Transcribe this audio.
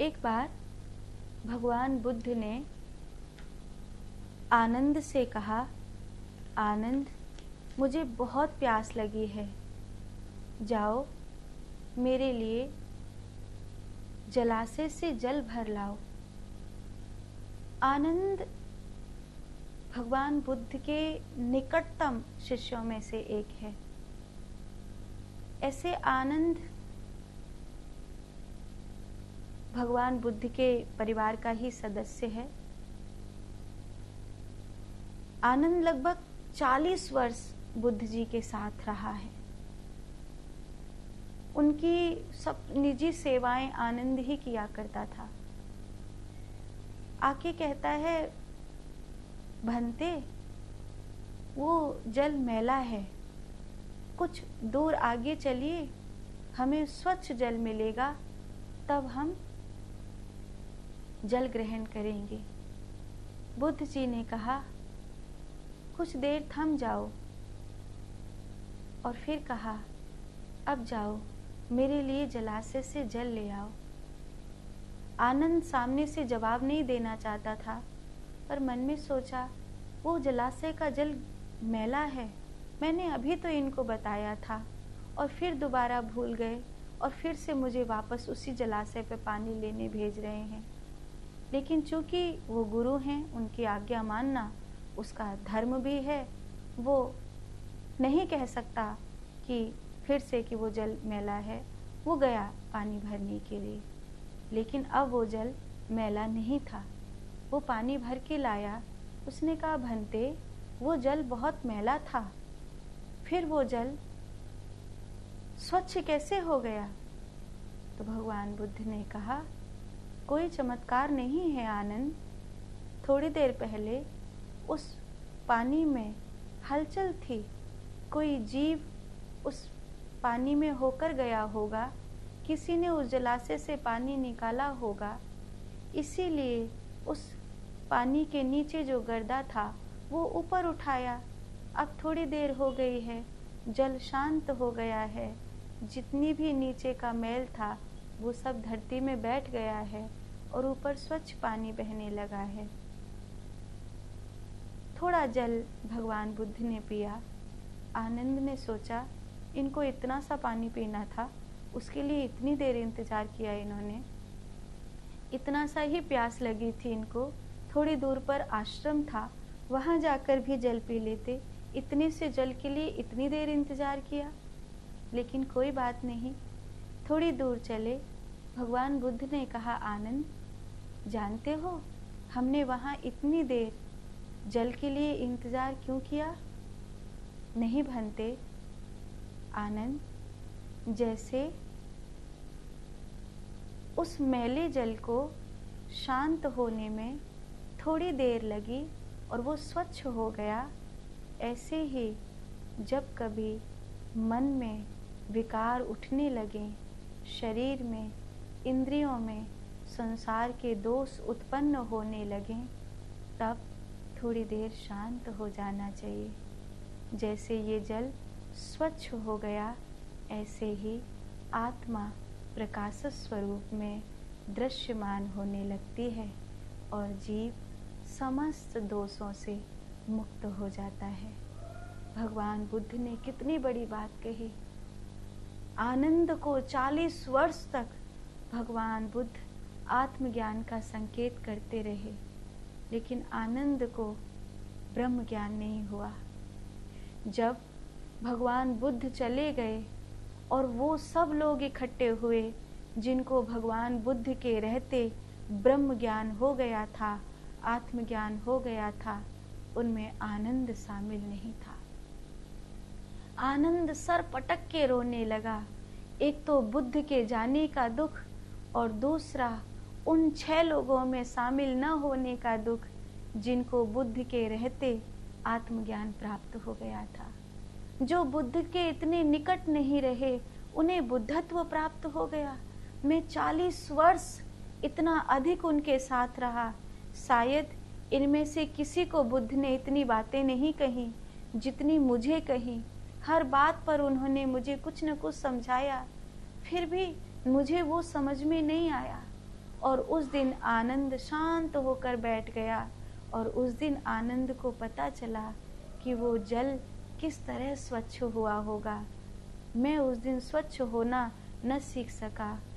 एक बार भगवान बुद्ध ने आनंद से कहा, आनंद, मुझे बहुत प्यास लगी है, जाओ मेरे लिए जलाशय से जल भर लाओ। आनंद भगवान बुद्ध के निकटतम शिष्यों में से एक है। ऐसे आनंद भगवान बुद्ध के परिवार का ही सदस्य है। आनंद लगभग 40 वर्ष बुद्ध जी के साथ रहा है। उनकी सब निजी सेवाएं आनंद ही किया करता था। आके कहता है, भंते, वो जल मैला है, कुछ दूर आगे चलिए, हमें स्वच्छ जल मिलेगा, तब हम जल ग्रहण करेंगे। बुद्ध जी ने कहा, कुछ देर थम जाओ, और फिर कहा, अब जाओ मेरे लिए जलाशय से जल ले आओ। आनंद सामने से जवाब नहीं देना चाहता था, पर मन में सोचा, वो जलाशय का जल मैला है, मैंने अभी तो इनको बताया था, और फिर दोबारा भूल गए और फिर से मुझे वापस उसी जलाशय पे पानी लेने भेज रहे हैं। लेकिन चूंकि वो गुरु हैं, उनकी आज्ञा मानना उसका धर्म भी है। वो नहीं कह सकता कि फिर से कि वो जल मैला है। वो गया पानी भरने के लिए, लेकिन अब वो जल मैला नहीं था। वो पानी भर के लाया। उसने कहा, भंते, वो जल बहुत मैला था, फिर वो जल स्वच्छ कैसे हो गया? तो भगवान बुद्ध ने कहा, कोई चमत्कार नहीं है आनंद। थोड़ी देर पहले उस पानी में हलचल थी, कोई जीव उस पानी में होकर गया होगा, किसी ने उस जलाशय से पानी निकाला होगा, इसीलिए उस पानी के नीचे जो गर्दा था वो ऊपर उठाया। अब थोड़ी देर हो गई है, जल शांत हो गया है, जितनी भी नीचे का मैल था वो सब धरती में बैठ गया है और ऊपर स्वच्छ पानी बहने लगा है। थोड़ा जल भगवान बुद्ध ने पिया। आनंद ने सोचा, इनको इतना सा पानी पीना था, उसके लिए इतनी देर इंतजार किया इन्होंने, इतना सा ही प्यास लगी थी इनको, थोड़ी दूर पर आश्रम था, वहां जाकर भी जल पी लेते, इतने से जल के लिए इतनी देर इंतजार किया। लेकिन कोई बात नहीं, थोड़ी दूर चले। भगवान बुद्ध ने कहा, आनंद, जानते हो हमने वहां इतनी देर जल के लिए इंतजार क्यों किया? नहीं भंते। आनंद, जैसे उस मैले जल को शांत होने में थोड़ी देर लगी और वो स्वच्छ हो गया, ऐसे ही जब कभी मन में विकार उठने लगे, शरीर में, इंद्रियों में संसार के दोष उत्पन्न होने लगे, तब थोड़ी देर शांत हो जाना चाहिए। जैसे ये जल स्वच्छ हो गया, ऐसे ही आत्मा प्रकाश स्वरूप में दृश्यमान होने लगती है और जीव समस्त दोषों से मुक्त हो जाता है। भगवान बुद्ध ने कितनी बड़ी बात कही। आनंद को 40 वर्ष तक भगवान बुद्ध आत्मज्ञान का संकेत करते रहे, लेकिन आनंद को ब्रह्म ज्ञान नहीं हुआ। जब भगवान बुद्ध चले गए और वो सब लोग इकट्ठे हुए जिनको भगवान बुद्ध के रहते ब्रह्म ज्ञान हो गया था, आत्मज्ञान हो गया था, उनमें आनंद शामिल नहीं था। आनंद सर पटक के रोने लगा। एक तो बुद्ध के जाने का दुख और दूसरा उन 6 लोगों में शामिल न होने का दुख जिनको बुद्ध के रहते आत्मज्ञान प्राप्त हो गया था। जो बुद्ध के इतने निकट नहीं रहे, उन्हें बुद्धत्व प्राप्त हो गया। मैं 40 वर्ष इतना अधिक उनके साथ रहा, शायद इनमें से किसी को बुद्ध ने इतनी बातें नहीं कही जितनी मुझे कही। हर बात पर उन्होंने मुझे कुछ न कुछ समझाया, फिर भी मुझे वो समझ में नहीं आया और उस दिन आनंद शांत होकर बैठ गया और उस दिन आनंद को पता चला कि वो जल किस तरह स्वच्छ हुआ होगा। मैं उस दिन स्वच्छ होना न सीख सका,